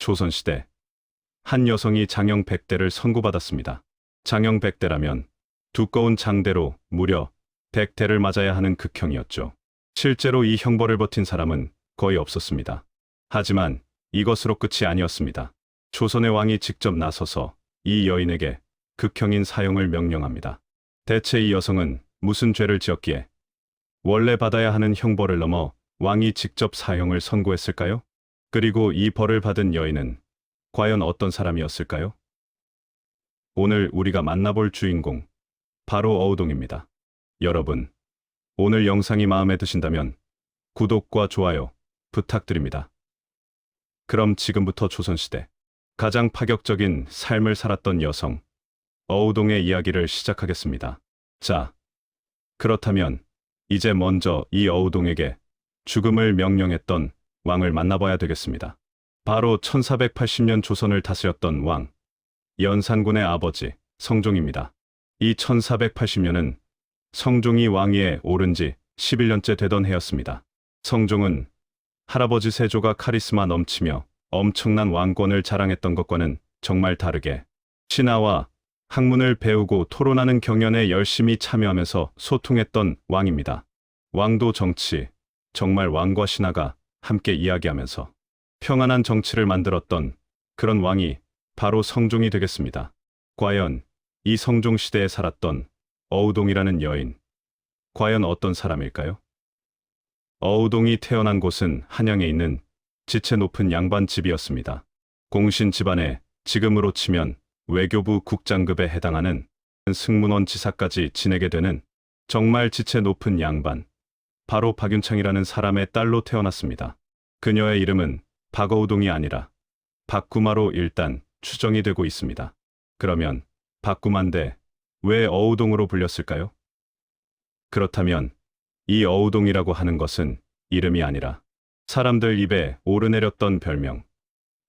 조선시대 한 여성이 장형 100대를 선고받았습니다. 장형 100대라면 두꺼운 장대로 무려 100대를 맞아야 하는 극형이었죠. 실제로 이 형벌을 버틴 사람은 거의 없었습니다. 하지만 이것으로 끝이 아니었습니다. 조선의 왕이 직접 나서서 이 여인에게 극형인 사형을 명령합니다. 대체 이 여성은 무슨 죄를 지었기에 원래 받아야 하는 형벌을 넘어 왕이 직접 사형을 선고했을까요? 그리고 이 벌을 받은 여인은 과연 어떤 사람이었을까요? 오늘 우리가 만나볼 주인공, 바로 어우동입니다. 여러분, 오늘 영상이 마음에 드신다면 구독과 좋아요 부탁드립니다. 그럼 지금부터 조선시대 가장 파격적인 삶을 살았던 여성, 어우동의 이야기를 시작하겠습니다. 자, 그렇다면 이제 먼저 이 어우동에게 죽음을 명령했던 왕을 만나봐야 되겠습니다. 바로 1480년 조선을 다스렸던 왕, 연산군의 아버지 성종입니다. 이 1480년은 성종이 왕위에 오른 지 11년째 되던 해였습니다. 성종은 할아버지 세조가 카리스마 넘치며 엄청난 왕권을 자랑했던 것과는 정말 다르게 신화와 학문을 배우고 토론하는 경연에 열심히 참여하면서 소통했던 왕입니다. 왕도 정치, 정말 왕과 신하가 함께 이야기하면서 평안한 정치를 만들었던 그런 왕이 바로 성종이 되겠습니다. 과연 이 성종 시대에 살았던 어우동이라는 여인, 과연 어떤 사람일까요? 어우동이 태어난 곳은 한양에 있는 지체 높은 양반집이었습니다. 공신 집안에 지금으로 치면 외교부 국장급에 해당하는 승문원 지사까지 지내게 되는 정말 지체 높은 양반, 바로 박윤창이라는 사람의 딸로 태어났습니다. 그녀의 이름은 박어우동이 아니라 박구마로 일단 추정이 되고 있습니다. 그러면 박구마인데 왜 어우동으로 불렸을까요? 그렇다면 이 어우동이라고 하는 것은 이름이 아니라 사람들 입에 오르내렸던 별명,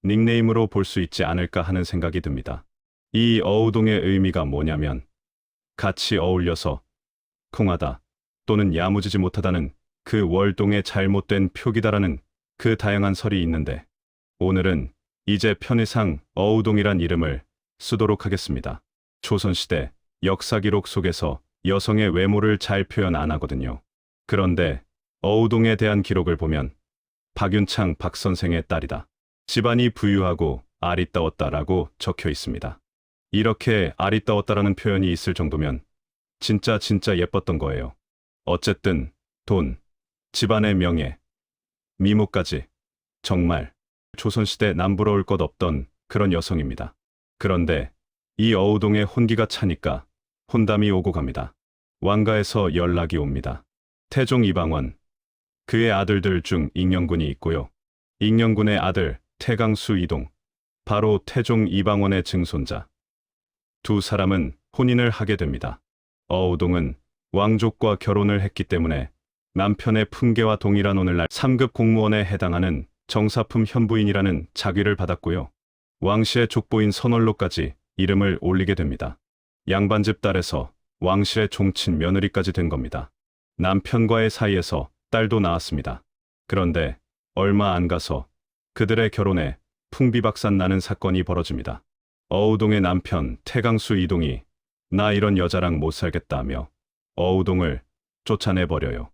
닉네임으로 볼 수 있지 않을까 하는 생각이 듭니다. 이 어우동의 의미가 뭐냐면 같이 어울려서 콩하다 또는 야무지지 못하다는 그 월동의 잘못된 표기다라는 그 다양한 설이 있는데 오늘은 이제 편의상 어우동이란 이름을 쓰도록 하겠습니다. 조선시대 역사 기록 속에서 여성의 외모를 잘 표현 안 하거든요. 그런데 어우동에 대한 기록을 보면 박윤창 박 선생의 딸이다. 집안이 부유하고 아리따웠다라고 적혀 있습니다. 이렇게 아리따웠다라는 표현이 있을 정도면 진짜 예뻤던 거예요. 어쨌든 돈, 집안의 명예, 미모까지 정말 조선시대 남부러울 것 없던 그런 여성입니다. 그런데 이 어우동의 혼기가 차니까 혼담이 오고 갑니다. 왕가에서 연락이 옵니다. 태종 이방원, 그의 아들들 중 익명군이 있고요. 익명군의 아들 태강수 이동, 바로 태종 이방원의 증손자. 두 사람은 혼인을 하게 됩니다. 어우동은 왕족과 결혼을 했기 때문에 남편의 품계와 동일한 오늘날 3급 공무원에 해당하는 정사품 현부인이라는 자귀를 받았고요. 왕실의 족보인 선월로까지 이름을 올리게 됩니다. 양반집 딸에서 왕실의 종친 며느리까지 된 겁니다. 남편과의 사이에서 딸도 낳았습니다. 그런데 얼마 안 가서 그들의 결혼에 풍비박산 나는 사건이 벌어집니다. 어우동의 남편 태강수 이동이 나 이런 여자랑 못 살겠다며 어우동을 쫓아내버려요.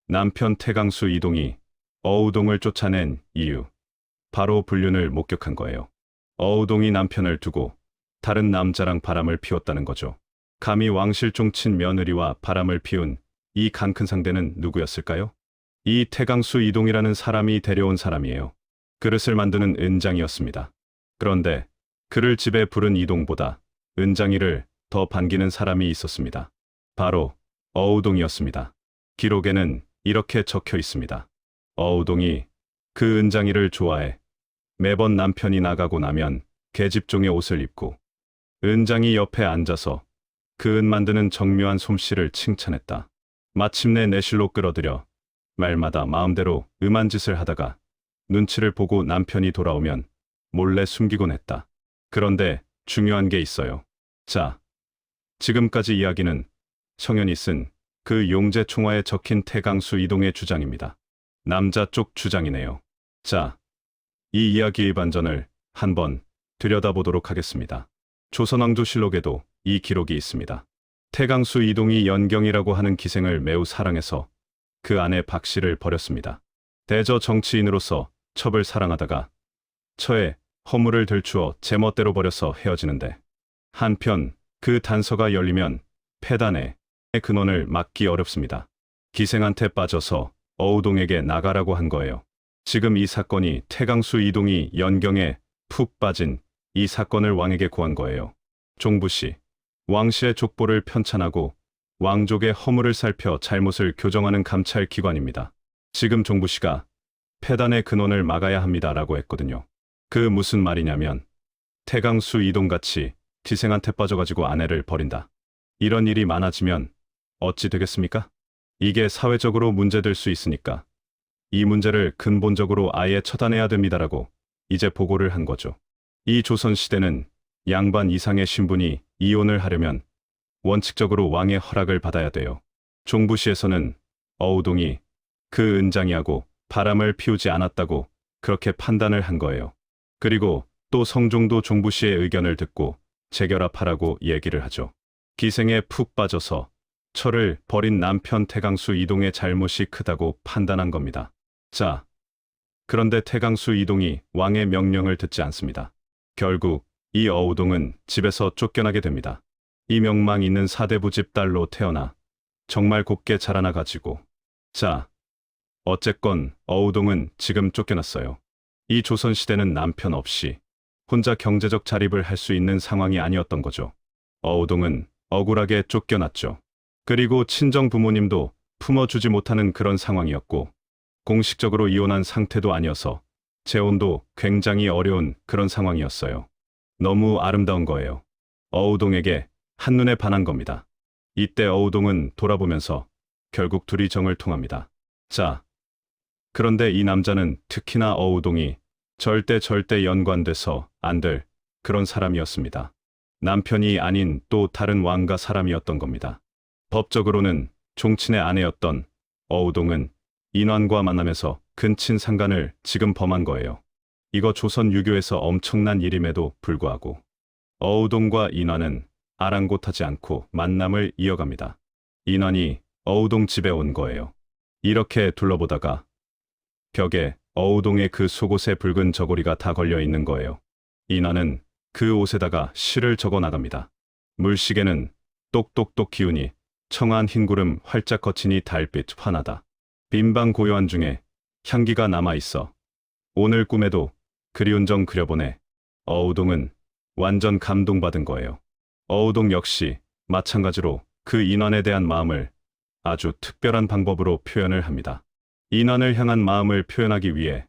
남편 태강수 이동이 어우동을 쫓아낸 이유, 바로 불륜을 목격한 거예요. 어우동이 남편을 두고 다른 남자랑 바람을 피웠다는 거죠. 감히 왕실 종친 며느리와 바람을 피운 이 간 큰 상대는 누구였을까요? 이 태강수 이동이라는 사람이 데려온 사람이에요. 그릇을 만드는 은장이었습니다. 그런데 그를 집에 부른 이동보다 은장이를 더 반기는 사람이 있었습니다. 바로 어우동이었습니다. 기록에는 이렇게 적혀 있습니다. 어우동이 그 은장이를 좋아해 매번 남편이 나가고 나면 계집종의 옷을 입고 은장이 옆에 앉아서 그 은 만드는 정묘한 솜씨를 칭찬했다. 마침내 내실로 끌어들여 말마다 마음대로 음한 짓을 하다가 눈치를 보고 남편이 돌아오면 몰래 숨기곤 했다. 그런데 중요한 게 있어요. 자, 지금까지 이야기는 성현이 쓴 그 용제총화에 적힌 태강수 이동의 주장입니다. 남자 쪽 주장이네요. 자, 이 이야기의 반전을 한번 들여다보도록 하겠습니다. 조선왕조실록에도 이 기록이 있습니다. 태강수 이동이 연경이라고 하는 기생을 매우 사랑해서 그 아내 박씨를 버렸습니다. 대저 정치인으로서 첩을 사랑하다가 처에 허물을 들추어 제멋대로 버려서 헤어지는데, 한편 그 단서가 열리면 폐단의 근원을 막기 어렵습니다. 기생한테 빠져서 어우동에게 나가라고 한 거예요. 지금 이 사건이 태강수 이동이 연경에 푹 빠진 이 사건을 왕에게 고한 거예요. 종부시, 왕실의 족보를 편찬하고 왕족의 허물을 살펴 잘못을 교정하는 감찰 기관입니다. 지금 종부시가 폐단의 근원을 막아야 합니다라고 했거든요. 그 무슨 말이냐면 태강수 이동같이 기생한테 빠져가지고 아내를 버린다. 이런 일이 많아지면 어찌 되겠습니까? 이게 사회적으로 문제될 수 있으니까 이 문제를 근본적으로 아예 처단해야 됩니다라고 이제 보고를 한 거죠. 이 조선시대는 양반 이상의 신분이 이혼을 하려면 원칙적으로 왕의 허락을 받아야 돼요. 종부시에서는 어우동이 그 은장이하고 바람을 피우지 않았다고 그렇게 판단을 한 거예요. 그리고 또 성종도 종부시의 의견을 듣고 재결합하라고 얘기를 하죠. 기생에 푹 빠져서 처를 버린 남편 태강수 이동의 잘못이 크다고 판단한 겁니다. 자, 그런데 태강수 이동이 왕의 명령을 듣지 않습니다. 결국 이 어우동은 집에서 쫓겨나게 됩니다. 이 명망 있는 사대부 집 딸로 태어나 정말 곱게 자라나가지고, 자, 어쨌건 어우동은 지금 쫓겨났어요. 이 조선시대는 남편 없이 혼자 경제적 자립을 할 수 있는 상황이 아니었던 거죠. 어우동은 억울하게 쫓겨났죠. 그리고 친정 부모님도 품어주지 못하는 그런 상황이었고, 공식적으로 이혼한 상태도 아니어서 재혼도 굉장히 어려운 그런 상황이었어요. 너무 아름다운 거예요. 어우동에게 한눈에 반한 겁니다. 이때 어우동은 돌아보면서 결국 둘이 정을 통합니다. 자, 그런데 이 남자는 특히나 어우동이 절대 연관돼서 안 될 그런 사람이었습니다. 남편이 아닌 또 다른 왕가 사람이었던 겁니다. 법적으로는 종친의 아내였던 어우동은 인환과 만나면서 근친 상간을 지금 범한 거예요. 이거 조선 유교에서 엄청난 일임에도 불구하고 어우동과 인환은 아랑곳하지 않고 만남을 이어갑니다. 인환이 어우동 집에 온 거예요. 이렇게 둘러보다가 벽에 어우동의 그 속옷에 붉은 저고리가 다 걸려 있는 거예요. 인환은 그 옷에다가 시를 적어 나갑니다. 물시계는 똑똑똑 기우니 청한 흰구름 활짝 거치니 달빛 환하다. 빈방 고요한 중에 향기가 남아있어. 오늘 꿈에도 그리운 정 그려보네. 어우동은 완전 감동받은 거예요. 어우동 역시 마찬가지로 그 인환에 대한 마음을 아주 특별한 방법으로 표현을 합니다. 인환을 향한 마음을 표현하기 위해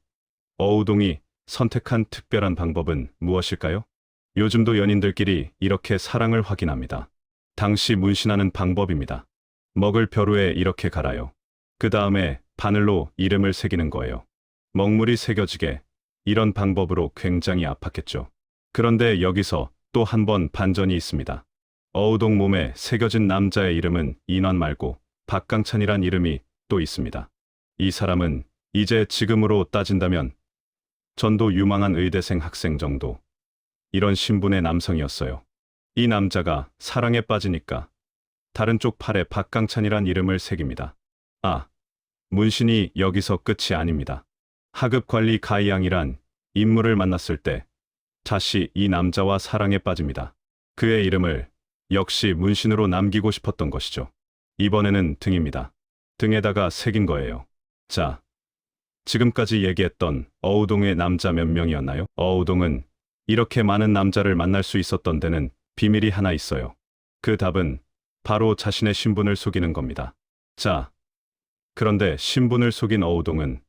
어우동이 선택한 특별한 방법은 무엇일까요? 요즘도 연인들끼리 이렇게 사랑을 확인합니다. 당시 문신하는 방법입니다. 먹을 벼루에 이렇게 갈아요. 그 다음에 바늘로 이름을 새기는 거예요. 먹물이 새겨지게. 이런 방법으로 굉장히 아팠겠죠. 그런데 여기서 또 한 번 반전이 있습니다. 어우동 몸에 새겨진 남자의 이름은 인환 말고 박강찬이란 이름이 또 있습니다. 이 사람은 이제 지금으로 따진다면 전도 유망한 의대생 학생 정도, 이런 신분의 남성이었어요. 이 남자가 사랑에 빠지니까 다른 쪽 팔에 박강찬이란 이름을 새깁니다. 아, 문신이 여기서 끝이 아닙니다. 하급관리 가이양이란 인물을 만났을 때 다시 이 남자와 사랑에 빠집니다. 그의 이름을 역시 문신으로 남기고 싶었던 것이죠. 이번에는 등입니다. 등에다가 새긴 거예요. 자, 지금까지 얘기했던 어우동의 남자 몇 명이었나요? 어우동은 이렇게 많은 남자를 만날 수 있었던 데는 비밀이 하나 있어요. 그 답은 바로 자신의 신분을 속이는 겁니다. 자, 그런데 신분을 속인 어우동은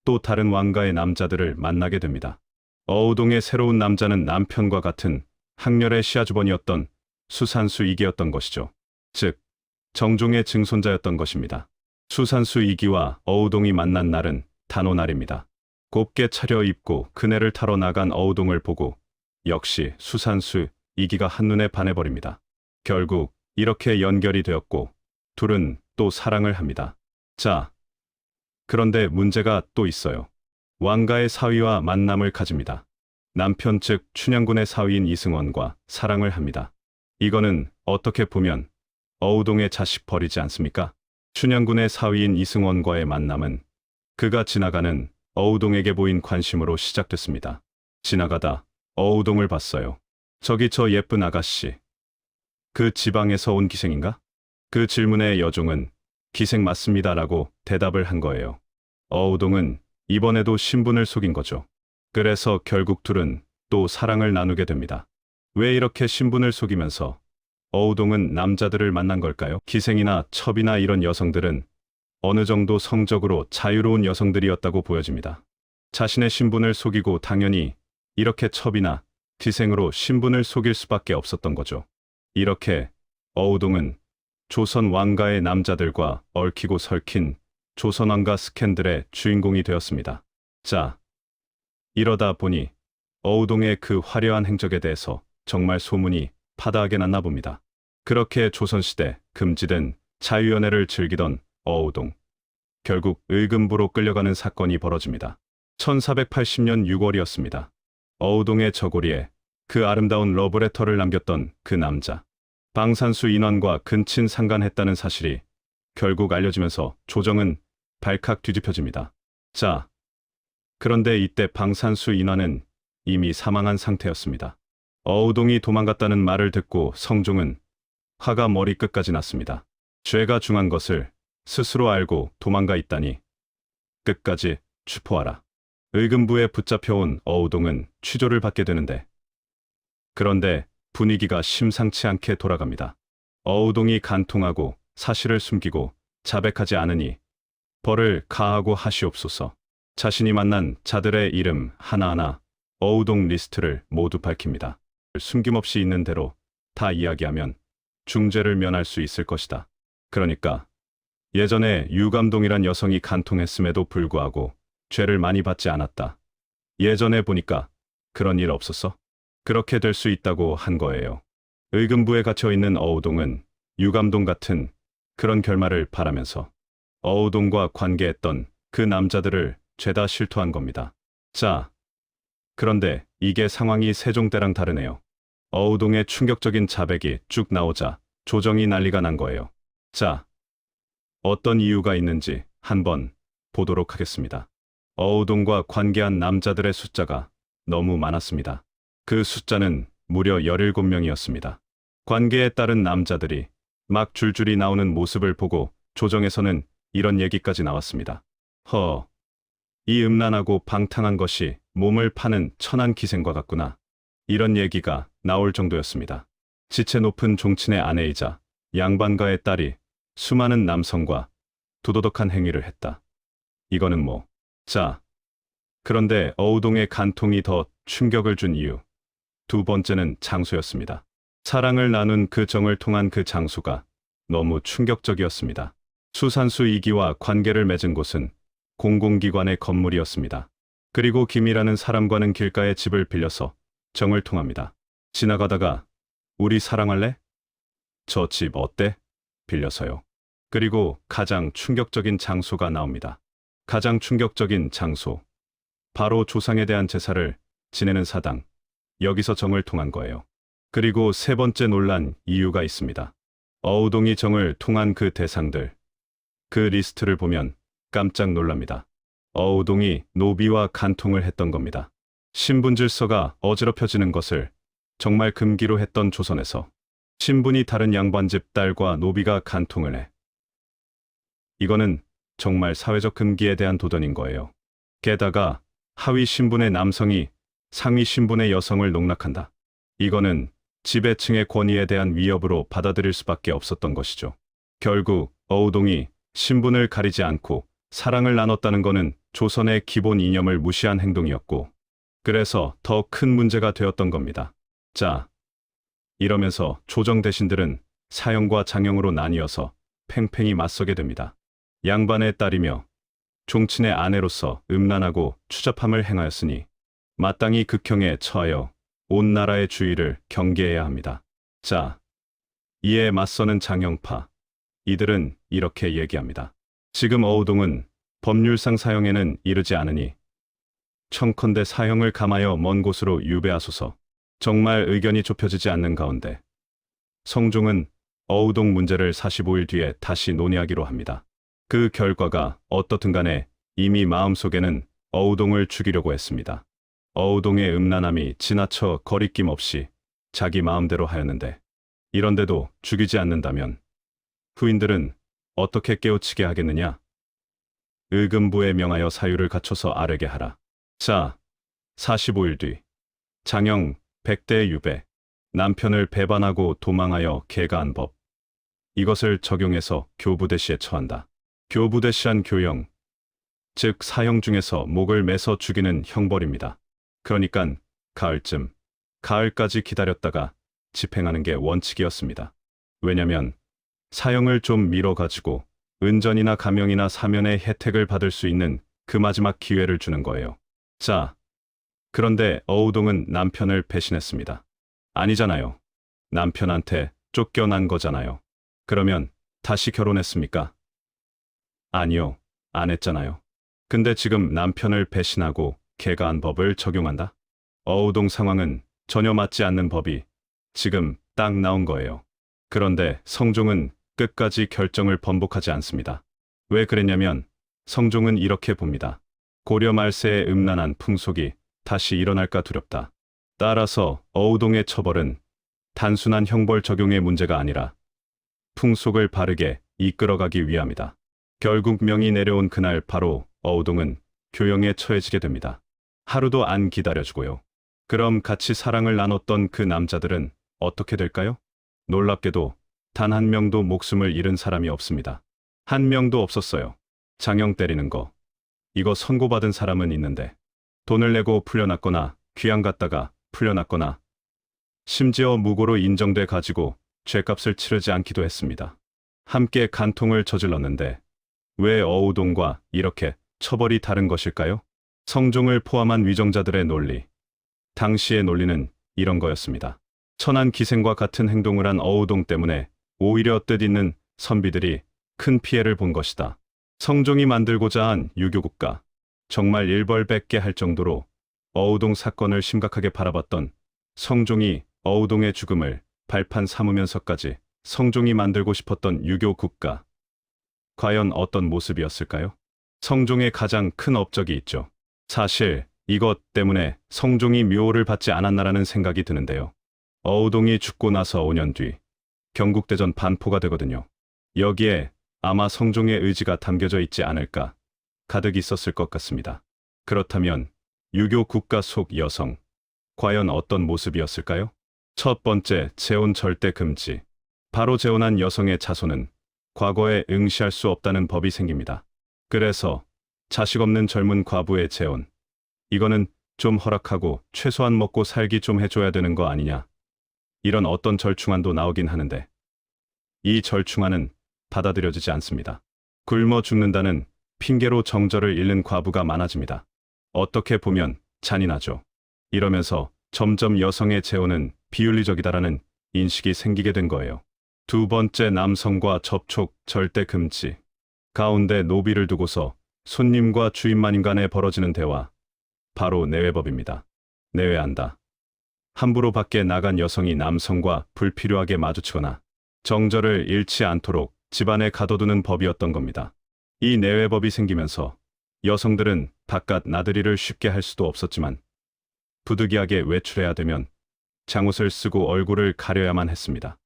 또 다른 왕가의 남자들을 만나게 됩니다. 어우동의 새로운 남자는 남편과 같은 학렬의 시아주번이었던 수산수 이기였던 것이죠. 즉, 정종의 증손자였던 것입니다. 수산수 이기와 어우동이 만난 날은 단오날입니다. 곱게 차려입고 그네를 타러 나간 어우동을 보고 역시 수산수 이기가 한눈에 반해버립니다. 결국 이렇게 연결이 되었고 둘은 또 사랑을 합니다. 자, 그런데 문제가 또 있어요. 왕가의 사위와 만남을 가집니다. 남편 즉 춘향군의 사위인 이승원과 사랑을 합니다. 이거는 어떻게 보면 어우동의 자식 버리지 않습니까? 춘향군의 사위인 이승원과의 만남은 그가 지나가는 어우동에게 보인 관심으로 시작됐습니다. 지나가다 어우동을 봤어요. 저기 저 예쁜 아가씨. 그 지방에서 온 기생인가? 그 질문에 여종은 기생 맞습니다라고 대답을 한 거예요. 어우동은 이번에도 신분을 속인 거죠. 그래서 결국 둘은 또 사랑을 나누게 됩니다. 왜 이렇게 신분을 속이면서 어우동은 남자들을 만난 걸까요? 기생이나 첩이나 이런 여성들은 어느 정도 성적으로 자유로운 여성들이었다고 보여집니다. 자신의 신분을 속이고 당연히 이렇게 첩이나 기생으로 신분을 속일 수밖에 없었던 거죠. 이렇게 어우동은 조선 왕가의 남자들과 얽히고 설킨 조선 왕가 스캔들의 주인공이 되었습니다. 자, 이러다 보니 어우동의 그 화려한 행적에 대해서 정말 소문이 파다하게 났나 봅니다. 그렇게 조선시대 금지된 자유연애를 즐기던 어우동. 결국 의금부로 끌려가는 사건이 벌어집니다. 1480년 6월이었습니다. 어우동의 저고리에 그 아름다운 러브레터를 남겼던 그 남자. 방산수 인원과 근친 상간했다는 사실이 결국 알려지면서 조정은 발칵 뒤집혀집니다. 자, 그런데 이때 방산수 인원은 이미 사망한 상태였습니다. 어우동이 도망갔다는 말을 듣고 성종은 화가 머리끝까지 났습니다. 죄가 중한 것을 스스로 알고 도망가 있다니 끝까지 추포하라. 의금부에 붙잡혀온 어우동은 취조를 받게 되는데 그런데 분위기가 심상치 않게 돌아갑니다. 어우동이 간통하고 사실을 숨기고 자백하지 않으니 벌을 가하고 하시옵소서. 자신이 만난 자들의 이름 하나하나 어우동 리스트를 모두 밝힙니다. 숨김없이 있는 대로 다 이야기하면 중죄를 면할 수 있을 것이다. 그러니까 예전에 유감동이란 여성이 간통했음에도 불구하고 죄를 많이 받지 않았다. 예전에 보니까 그런 일 없었어? 그렇게 될 수 있다고 한 거예요. 의금부에 갇혀 있는 어우동은 유감동 같은 그런 결말을 바라면서 어우동과 관계했던 그 남자들을 죄다 실토한 겁니다. 자, 그런데 이게 상황이 세종 때랑 다르네요. 어우동의 충격적인 자백이 쭉 나오자 조정이 난리가 난 거예요. 자, 어떤 이유가 있는지 한번 보도록 하겠습니다. 어우동과 관계한 남자들의 숫자가 너무 많았습니다. 그 숫자는 무려 17명이었습니다. 관계에 따른 남자들이 막 줄줄이 나오는 모습을 보고 조정에서는 이런 얘기까지 나왔습니다. 이 음란하고 방탕한 것이 몸을 파는 천한 기생과 같구나. 이런 얘기가 나올 정도였습니다. 지체 높은 종친의 아내이자 양반가의 딸이 수많은 남성과 도도덕한 행위를 했다. 이거는 뭐. 자, 그런데 어우동의 간통이 더 충격을 준 이유. 두 번째는 장소였습니다. 사랑을 나눈 그 정을 통한 그 장소가 너무 충격적이었습니다. 수산수 이기와 관계를 맺은 곳은 공공기관의 건물이었습니다. 그리고 김이라는 사람과는 길가에 집을 빌려서 정을 통합니다. 지나가다가 우리 사랑할래? 저 집 어때? 빌려서요. 그리고 가장 충격적인 장소가 나옵니다. 가장 충격적인 장소. 바로 조상에 대한 제사를 지내는 사당. 여기서 정을 통한 거예요. 그리고 세 번째 놀란 이유가 있습니다. 어우동이 정을 통한 그 대상들. 그 리스트를 보면 깜짝 놀랍니다. 어우동이 노비와 간통을 했던 겁니다. 신분질서가 어지럽혀지는 것을 정말 금기로 했던 조선에서 신분이 다른 양반집 딸과 노비가 간통을 해. 이거는 정말 사회적 금기에 대한 도전인 거예요. 게다가 하위 신분의 남성이 상위 신분의 여성을 농락한다. 이거는 지배층의 권위에 대한 위협으로 받아들일 수밖에 없었던 것이죠. 결국 어우동이 신분을 가리지 않고 사랑을 나눴다는 것은 조선의 기본 이념을 무시한 행동이었고 그래서 더 큰 문제가 되었던 겁니다. 자, 이러면서 조정 대신들은 사형과 장형으로 나뉘어서 팽팽히 맞서게 됩니다. 양반의 딸이며 종친의 아내로서 음란하고 추잡함을 행하였으니 마땅히 극형에 처하여 온 나라의 주의를 경계해야 합니다. 자, 이에 맞서는 장형파. 이들은 이렇게 얘기합니다. 지금 어우동은 법률상 사형에는 이르지 않으니 청컨대 사형을 감하여 먼 곳으로 유배하소서. 정말 의견이 좁혀지지 않는 가운데 성종은 어우동 문제를 45일 뒤에 다시 논의하기로 합니다. 그 결과가 어떻든 간에 이미 마음속에는 어우동을 죽이려고 했습니다. 어우동의 음란함이 지나쳐 거리낌 없이 자기 마음대로 하였는데, 이런데도 죽이지 않는다면 후인들은 어떻게 깨우치게 하겠느냐? 의금부에 명하여 사유를 갖춰서 아뢰게 하라. 자, 45일 뒤 장영 백대 유배, 남편을 배반하고 도망하여 개가한 법, 이것을 적용해서 교부대시에 처한다. 교부대시한 교형, 즉 사형 중에서 목을 매서 죽이는 형벌입니다. 그러니깐 가을쯤, 가을까지 기다렸다가 집행하는 게 원칙이었습니다. 왜냐면 사형을 좀 미뤄가지고 은전이나 감형이나 사면의 혜택을 받을 수 있는 그 마지막 기회를 주는 거예요. 자, 그런데 어우동은 남편을 배신했습니다. 아니잖아요. 남편한테 쫓겨난 거잖아요. 그러면 다시 결혼했습니까? 아니요, 안 했잖아요. 근데 지금 남편을 배신하고 개가한 법을 적용한다? 어우동 상황은 전혀 맞지 않는 법이 지금 딱 나온 거예요. 그런데 성종은 끝까지 결정을 번복하지 않습니다. 왜 그랬냐면 성종은 이렇게 봅니다. 고려 말세의 음란한 풍속이 다시 일어날까 두렵다. 따라서 어우동의 처벌은 단순한 형벌 적용의 문제가 아니라 풍속을 바르게 이끌어가기 위함이다. 결국 명이 내려온 그날 바로 어우동은 교형에 처해지게 됩니다. 하루도 안 기다려주고요. 그럼 같이 사랑을 나눴던 그 남자들은 어떻게 될까요? 놀랍게도 단 한 명도 목숨을 잃은 사람이 없습니다. 한 명도 없었어요. 장형 때리는 거, 이거 선고받은 사람은 있는데 돈을 내고 풀려났거나 귀양 갔다가 풀려났거나 심지어 무고로 인정돼 가지고 죗값을 치르지 않기도 했습니다. 함께 간통을 저질렀는데 왜 어우동과 이렇게 처벌이 다른 것일까요? 성종을 포함한 위정자들의 논리, 당시의 논리는 이런 거였습니다. 천한 기생과 같은 행동을 한 어우동 때문에 오히려 뜻있는 선비들이 큰 피해를 본 것이다. 성종이 만들고자 한 유교국가, 정말 일벌백계 할 정도로 어우동 사건을 심각하게 바라봤던 성종이 어우동의 죽음을 발판 삼으면서까지 성종이 만들고 싶었던 유교국가, 과연 어떤 모습이었을까요? 성종의 가장 큰 업적이 있죠. 사실 이것 때문에 성종이 묘호를 받지 않았나라는 생각이 드는데요. 어우동이 죽고 나서 5년 뒤 경국대전 반포가 되거든요. 여기에 아마 성종의 의지가 담겨져 있지 않을까 가득 있었을 것 같습니다. 그렇다면 유교 국가 속 여성, 과연 어떤 모습이었을까요? 첫 번째, 재혼 절대 금지. 바로 재혼한 여성의 자손은 과거에 응시할 수 없다는 법이 생깁니다. 그래서 자식 없는 젊은 과부의 재혼, 이거는 좀 허락하고 최소한 먹고 살기 좀 해줘야 되는 거 아니냐, 이런 어떤 절충안도 나오긴 하는데 이 절충안은 받아들여지지 않습니다. 굶어 죽는다는 핑계로 정절을 잃는 과부가 많아집니다. 어떻게 보면 잔인하죠. 이러면서 점점 여성의 재혼은 비윤리적이다라는 인식이 생기게 된 거예요. 두 번째, 남성과 접촉 절대 금지. 가운데 노비를 두고서 손님과 주인마님 간에 벌어지는 대화, 바로 내외법입니다. 내외한다. 함부로 밖에 나간 여성이 남성과 불필요하게 마주치거나 정절을 잃지 않도록 집안에 가둬두는 법이었던 겁니다. 이 내외법이 생기면서 여성들은 바깥 나들이를 쉽게 할 수도 없었지만 부득이하게 외출해야 되면 장옷을 쓰고 얼굴을 가려야만 했습니다.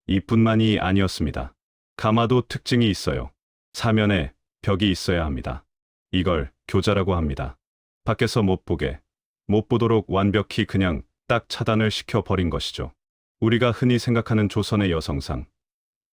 이뿐만이 아니었습니다. 가마도 특징이 있어요. 사면에 벽이 있어야 합니다. 이걸 교자라고 합니다. 밖에서 못 보게, 못 보도록 완벽히 그냥 딱 차단을 시켜버린 것이죠. 우리가 흔히 생각하는 조선의 여성상,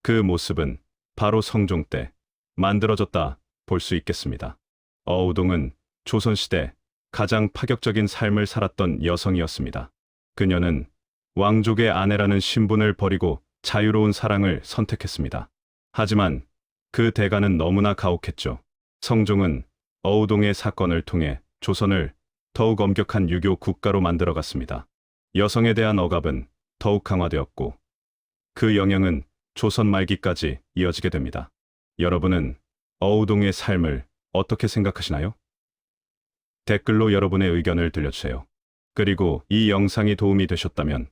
그 모습은 바로 성종 때 만들어졌다 볼 수 있겠습니다. 어우동은 조선시대 가장 파격적인 삶을 살았던 여성이었습니다. 그녀는 왕족의 아내라는 신분을 버리고 자유로운 사랑을 선택했습니다. 하지만 그 대가는 너무나 가혹했죠. 성종은 어우동의 사건을 통해 조선을 더욱 엄격한 유교 국가로 만들어갔습니다. 여성에 대한 억압은 더욱 강화되었고 그 영향은 조선 말기까지 이어지게 됩니다. 여러분은 어우동의 삶을 어떻게 생각하시나요? 댓글로 여러분의 의견을 들려주세요. 그리고 이 영상이 도움이 되셨다면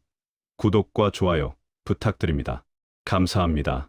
구독과 좋아요 부탁드립니다. 감사합니다.